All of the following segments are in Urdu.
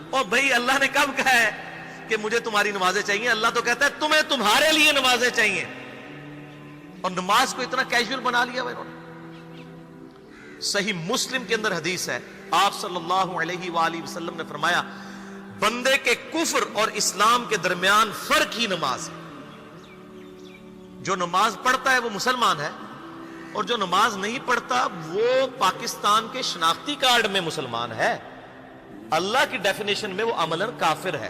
اور بھائی اللہ نے کب کہا ہے کہ مجھے تمہاری نمازیں چاہیے؟ اللہ تو کہتا ہے تمہیں تمہارے لیے نمازیں چاہیے، اور نماز کو اتنا کیجول بنا لیا انہوں نے۔ صحیح مسلم کے اندر حدیث ہے، آپ صلی اللہ علیہ وآلہ وسلم نے فرمایا بندے کے کفر اور اسلام کے درمیان فرق ہی نماز ہے۔ جو نماز پڑھتا ہے وہ مسلمان ہے، اور جو نماز نہیں پڑھتا وہ پاکستان کے شناختی کارڈ میں مسلمان ہے، اللہ کی ڈیفینیشن میں وہ عملاً کافر ہے۔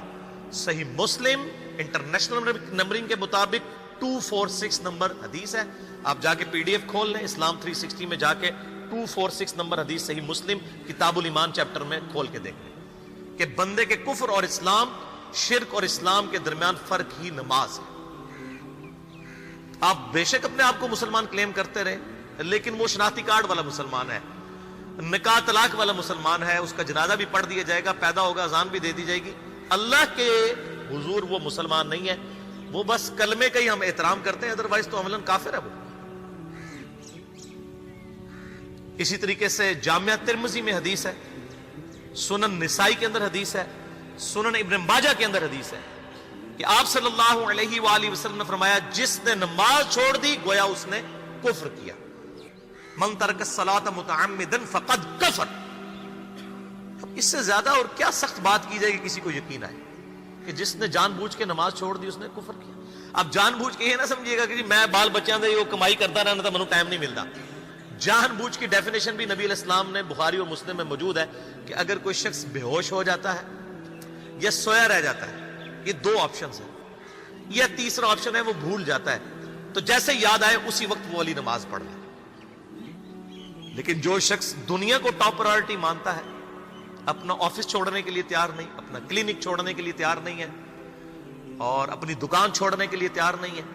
صحیح مسلم انٹرنیشنل نمبرنگ کے مطابق 246 نمبر حدیث ہے، آپ جا کے پی ڈی ایف کھول لیں اسلام 360 میں جا کے 246 نمبر حدیث صحیح مسلم کتاب الایمان چیپٹر میں کھول کے دیکھ لیں کہ بندے کے کفر اور اسلام، شرک اور اسلام کے درمیان فرق ہی نماز ہے۔ آپ بے شک اپنے آپ کو مسلمان کلیم کرتے رہے، لیکن وہ شناختی کارڈ والا مسلمان ہے، نکاح طلاق والا مسلمان ہے، اس کا جنازہ بھی پڑھ دیا جائے گا، پیدا ہوگا اذان بھی دے دی جائے گی، اللہ کے حضور وہ مسلمان نہیں ہے، وہ بس کلمے کا ہی ہم احترام کرتے ہیں، ادروائز تو عملاً کافر ہے وہ۔ اسی طریقے سے جامعہ ترمذی میں حدیث ہے، سنن نسائی کے اندر حدیث ہے، سنن ابن ماجہ کے اندر حدیث ہے کہ آپ صلی اللہ علیہ وآلہ وسلم نے فرمایا جس نے نماز چھوڑ دی گویا اس نے کفر کیا۔ من ترک الصلاۃ متعمدا فقد کفر۔ اس سے زیادہ اور کیا سخت بات کی جائے کہ کسی کو یقین آئے کہ جس نے جان بوجھ کے نماز چھوڑ دی اس نے کفر کیا۔ اب جان بوجھ کے یہ نہ سمجھیے گا کہ جی میں بال بچیاں دے وہ کمائی کرتا رہنا تھا، منو ٹائم نہیں ملتا۔ جان بوجھ کی ڈیفینیشن بھی نبی علیہ السلام نے بخاری اور مسلم میں موجود ہے کہ اگر کوئی شخص بے ہوش ہو جاتا ہے یا سویا رہ جاتا ہے، یہ دو آپشنز ہیں، یا تیسرا آپشن ہے وہ بھول جاتا ہے، تو جیسے یاد آئے اسی وقت وہ والی نماز پڑھ لے۔ لیکن جو شخص دنیا کو ٹاپ پرائورٹی مانتا ہے، اپنا آفس چھوڑنے کے لیے تیار نہیں، اپنا کلینک چھوڑنے کے لیے تیار نہیں ہے، اور اپنی دکان چھوڑنے کے لیے تیار نہیں ہے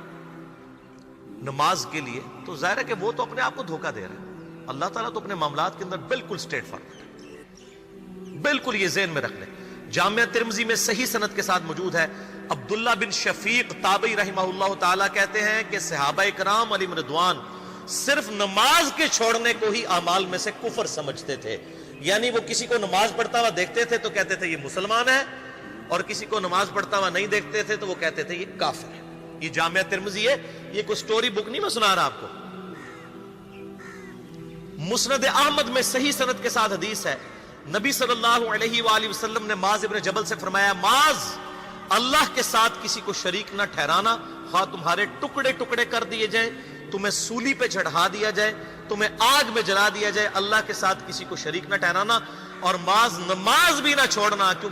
نماز کے لیے، تو ظاہر ہے کہ وہ تو اپنے آپ کو دھوکہ دے رہا ہے۔ اللہ تعالیٰ تو اپنے معاملات کے اندر بالکل سٹریٹ فارورڈ ہے، بالکل یہ ذہن میں رکھ لیں۔ جامعہ ترمذی میں صحیح سند کے ساتھ موجود ہے، عبداللہ بن شفیق تابعی رحمہ اللہ تعالیٰ کہتے ہیں کہ صحابہ کرام علیہم رضوان صرف نماز کے چھوڑنے کو ہی اعمال میں سے کفر سمجھتے تھے، یعنی وہ کسی کو نماز پڑھتا ہوا دیکھتے تھے تو کہتے تھے یہ مسلمان ہے، اور کسی کو نماز پڑھتا ہوا نہیں دیکھتے تھے تو وہ کہتے تھے یہ کافر ہے۔ یہ جامعہ ترمذی ہے، یہ کوئی سٹوری بک نہیں میں سنا رہا آپ کو۔ مسند احمد میں صحیح سند کے ساتھ حدیث ہے، نبی صلی اللہ علیہ وآلہ وسلم نے معاذ ابن جبل سے فرمایا معاذ اللہ کے ساتھ کسی کو شریک نہ ٹھہرانا، خواہ تمہارے ٹکڑے ٹکڑے کر دیے جائیں، تمہیں سولی پہ چڑھا دیا جائے، تمہیں آگ میں جلا دیا جائے، اللہ کے ساتھ کسی کو شریک نہ ٹھہرانا، اور معاذ نماز بھی نہ چھوڑنا، کیونکہ